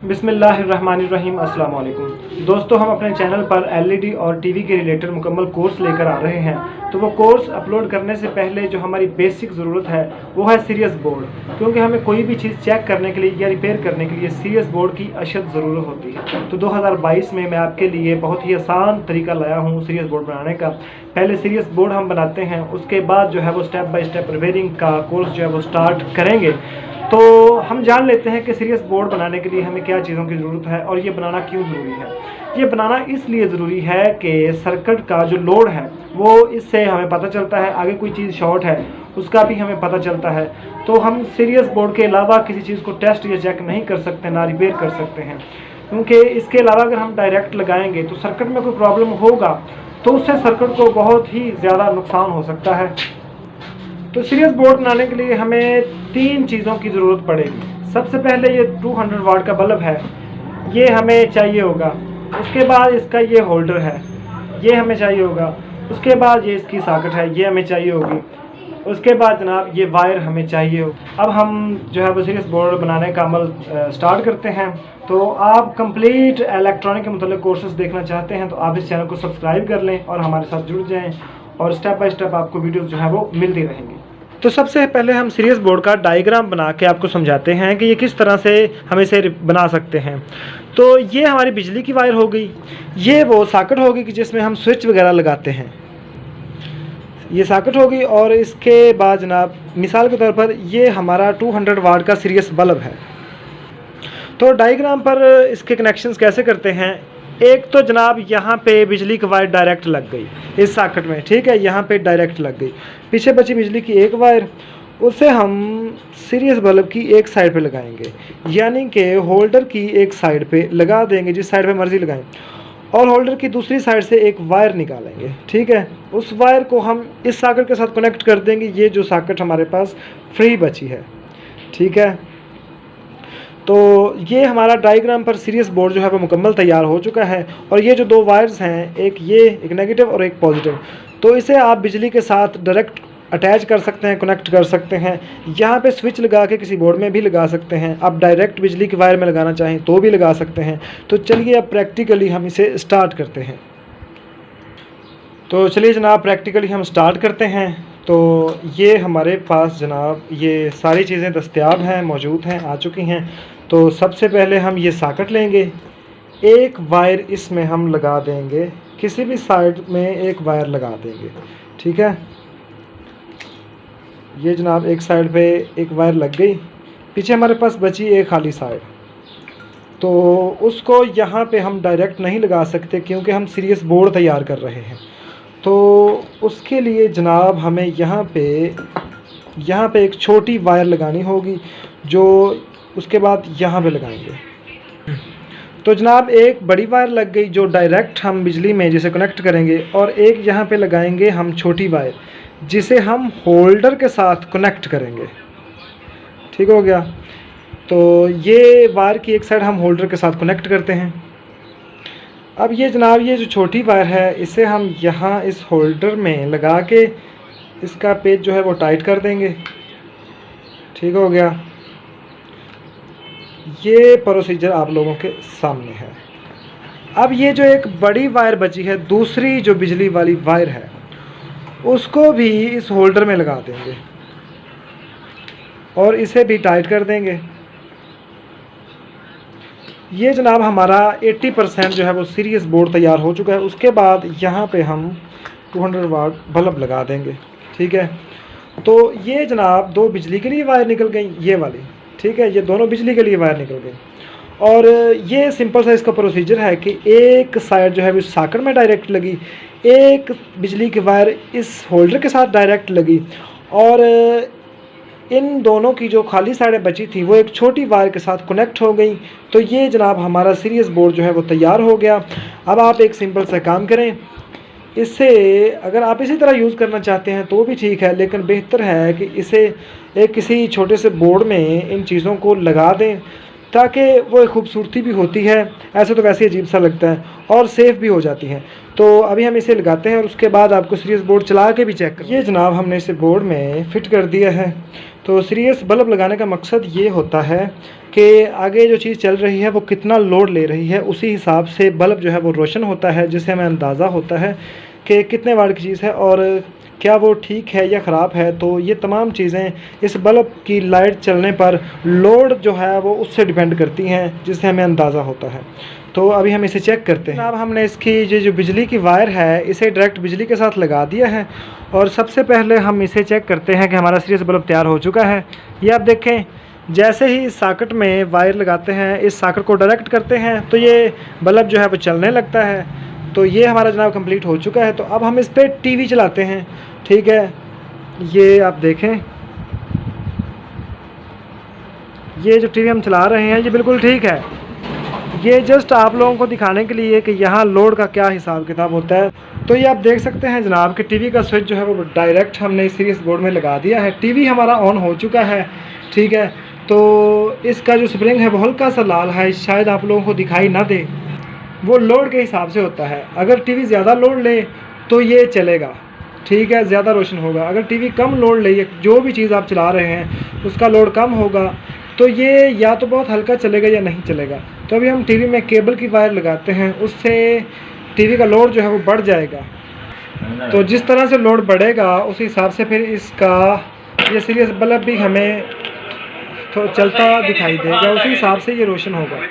बिस्मिल्लाहिर्रहमानिर्रहीम। अस्सलाम वालेकुम दोस्तों, हम अपने चैनल पर एलईडी और टीवी के रिलेटेड मुकम्मल कोर्स लेकर आ रहे हैं। तो वो कोर्स अपलोड करने से पहले जो हमारी बेसिक ज़रूरत है वो है सीरियस बोर्ड, क्योंकि हमें कोई भी चीज़ चेक करने के लिए या रिपेयर करने के लिए सीरियस बोर्ड की अशद ज़रूरत होती है। तो 2022 में मैं आपके लिए बहुत ही आसान तरीका लाया हूँ सीरियस बोर्ड बनाने का। पहले सीरियस बोर्ड हम बनाते हैं, उसके बाद जो है वो स्टेप बाय स्टेप रिपेयरिंग का कोर्स जो है वो स्टार्ट करेंगे। तो हम जान लेते हैं कि सीरियस बोर्ड बनाने के लिए हमें क्या चीज़ों की ज़रूरत है और ये बनाना क्यों ज़रूरी है। ये बनाना इसलिए ज़रूरी है कि सर्किट का जो लोड है वो इससे हमें पता चलता है, आगे कोई चीज़ शॉर्ट है उसका भी हमें पता चलता है। तो हम सीरियस बोर्ड के अलावा किसी चीज़ को टेस्ट या चेक नहीं कर सकते, ना रिपेयर कर सकते हैं, क्योंकि इसके अलावा अगर हम डायरेक्ट लगाएंगे तो सर्किट में कोई प्रॉब्लम होगा तो उससे सर्किट को बहुत ही ज़्यादा नुकसान हो सकता है। तो सीरियस बोर्ड बनाने के लिए हमें 3 चीज़ों की ज़रूरत पड़ेगी। सबसे पहले ये 200 वाट का बल्ब है, ये हमें चाहिए होगा। उसके बाद इसका ये होल्डर है, ये हमें चाहिए होगा। उसके बाद ये इसकी सॉकेट है, ये हमें चाहिए होगी। उसके बाद जनाब ये वायर हमें चाहिए हो। अब हम जो है वो सीरियस बोर्ड बनाने का अमल स्टार्ट करते हैं। तो आप कंप्लीट इलेक्ट्रॉनिक के मतलब कोर्सेज देखना चाहते हैं तो आप इस चैनल को सब्सक्राइब कर लें और हमारे साथ जुड़ जाएं, और स्टेप बाय स्टेप आपको वीडियोस जो है वो मिलती रहेंगी। तो सबसे पहले हम सीरियस बोर्ड का डायग्राम बना के आपको समझाते हैं कि ये किस तरह से हम इसे बना सकते हैं। तो ये हमारी बिजली की वायर हो गई, ये वो सॉकेट होगी कि जिसमें हम स्विच वगैरह लगाते हैं, ये सॉकेट होगी। और इसके बाद जनाब मिसाल के तौर पर ये हमारा 200 वाट का सीरियस बल्ब है। तो डायग्राम पर इसके कनेक्शंस कैसे करते हैं। एक तो जनाब यहाँ पे बिजली की वायर डायरेक्ट लग गई इस सॉकेट में, ठीक है, यहाँ पे डायरेक्ट लग गई। पीछे बची बिजली की एक वायर, उसे हम सीरियस बल्ब की एक साइड पे लगाएंगे, यानी कि होल्डर की एक साइड पे लगा देंगे, जिस साइड पे मर्जी लगाएं, और होल्डर की दूसरी साइड से एक वायर निकालेंगे, ठीक है। उस वायर को हम इस सॉकेट के साथ कनेक्ट कर देंगे, ये जो सॉकेट हमारे पास फ्री बची है, ठीक है। तो ये हमारा डायग्राम पर सीरियस बोर्ड जो है वो मुकम्मल तैयार हो चुका है। और ये जो 2 वायर्स हैं, एक ये एक नेगेटिव और एक पॉजिटिव, तो इसे आप बिजली के साथ डायरेक्ट अटैच कर सकते हैं, कनेक्ट कर सकते हैं। यहाँ पे स्विच लगा के किसी बोर्ड में भी लगा सकते हैं। आप डायरेक्ट बिजली की वायर में लगाना चाहें तो भी लगा सकते हैं। तो चलिए अब प्रैक्टिकली हम इसे स्टार्ट करते हैं। तो चलिए जनाब प्रैक्टिकली हम स्टार्ट करते हैं। तो ये हमारे पास जनाब ये सारी चीज़ें दस्तयाब हैं, मौजूद हैं, आ चुकी हैं। तो सबसे पहले हम ये सॉकेट लेंगे, एक वायर इसमें हम लगा देंगे, किसी भी साइड में एक वायर लगा देंगे, ठीक है। ये जनाब एक साइड पे एक वायर लग गई, पीछे हमारे पास बची एक खाली साइड। तो उसको यहाँ पे हम डायरेक्ट नहीं लगा सकते क्योंकि हम सीरियस बोर्ड तैयार कर रहे हैं। तो उसके लिए जनाब हमें यहाँ पे एक छोटी वायर लगानी होगी, जो उसके बाद यहाँ पे लगाएंगे। तो जनाब एक बड़ी वायर लग गई जो डायरेक्ट हम बिजली में जिसे कनेक्ट करेंगे, और एक यहाँ पे लगाएंगे हम छोटी वायर जिसे हम होल्डर के साथ कनेक्ट करेंगे, ठीक हो गया। तो ये वायर की एक साइड हम होल्डर के साथ कनेक्ट करते हैं। अब ये जनाब ये जो छोटी वायर है इसे हम यहाँ इस होल्डर में लगा के इसका पेच जो है वो टाइट कर देंगे, ठीक हो गया। ये प्रोसीजर आप लोगों के सामने है। अब ये जो एक बड़ी वायर बची है, दूसरी जो बिजली वाली वायर है, उसको भी इस होल्डर में लगा देंगे और इसे भी टाइट कर देंगे। ये जनाब हमारा 80% जो है वो सीरियस बोर्ड तैयार हो चुका है। उसके बाद यहाँ पे हम 200 वाट बल्ब लगा देंगे, ठीक है। तो ये जनाब 2 बिजली के लिए वायर निकल गई, ये वाली, ठीक है, ये दोनों बिजली के लिए वायर निकल गई। और ये सिंपल सा इसका प्रोसीजर है कि एक साइड जो है वो सॉकेट में डायरेक्ट लगी, एक बिजली की वायर इस होल्डर के साथ डायरेक्ट लगी, और इन दोनों की जो खाली साइडें बची थी वो एक छोटी वायर के साथ कनेक्ट हो गई। तो ये जनाब हमारा सीरियस बोर्ड जो है वो तैयार हो गया। अब आप एक सिंपल सा काम करें, इसे अगर आप इसी तरह यूज़ करना चाहते हैं तो भी ठीक है, लेकिन बेहतर है कि इसे एक किसी छोटे से बोर्ड में इन चीज़ों को लगा दें, ताकि वो एक खूबसूरती भी होती है, ऐसे तो वैसे अजीब सा लगता है, और सेफ़ भी हो जाती है। तो अभी हम इसे लगाते हैं और उसके बाद आपको सीरीज बोर्ड चला के भी चेक करें। ये जनाब हमने इसे बोर्ड में फ़िट कर दिया है। तो सीरीज बल्ब लगाने का मकसद ये होता है कि आगे जो चीज़ चल रही है वो कितना लोड ले रही है, उसी हिसाब से बल्ब जो है वो रोशन होता है, जिससे हमें अंदाज़ा होता है कि कितने वाट की चीज़ है और क्या वो ठीक है या ख़राब है। तो ये तमाम चीज़ें इस बल्ब की लाइट चलने पर लोड जो है वो उससे डिपेंड करती हैं, जिससे हमें अंदाज़ा होता है। तो अभी हम इसे चेक करते हैं। अब हमने इसकी जो बिजली की वायर है इसे डायरेक्ट बिजली के साथ लगा दिया है और सबसे पहले हम इसे चेक करते हैं कि हमारा सीरीज बल्ब तैयार हो चुका है। ये आप देखें, जैसे ही इस सॉकेट में वायर लगाते हैं, इस सॉकेट को डायरेक्ट करते हैं तो ये बल्ब जो है वो चलने लगता है। तो ये हमारा जनाब कंप्लीट हो चुका है। तो अब हम इस पर टीवी चलाते हैं। ठीक है, ये आप देखें, ये जो टीवी हम चला रहे हैं ये बिल्कुल ठीक है। ये जस्ट आप लोगों को दिखाने के लिए कि यहाँ लोड का क्या हिसाब किताब होता है। तो ये आप देख सकते हैं जनाब कि टीवी का स्विच जो है वो डायरेक्ट हमने इस सीरीज बोर्ड में लगा दिया है। टीवी हमारा ऑन हो चुका है। ठीक है, तो इसका जो स्प्रिंग है वो हल्का सा लाल है, शायद आप लोगों को दिखाई ना दे, वो लोड के हिसाब से होता है। अगर टीवी ज़्यादा लोड ले तो ये चलेगा, ठीक है, ज़्यादा रोशन होगा। अगर टीवी कम लोड ले, जो भी चीज़ आप चला रहे हैं उसका लोड कम होगा तो ये या तो बहुत हल्का चलेगा या नहीं चलेगा। तो अभी हम टीवी में केबल की वायर लगाते हैं, उससे टीवी का लोड जो है वो बढ़ जाएगा। तो जिस तरह से लोड बढ़ेगा उस हिसाब से फिर इसका ये सीरीज बल्ब भी हमें तो चलता दिखाई देगा, उसी हिसाब से ये रोशन होगा।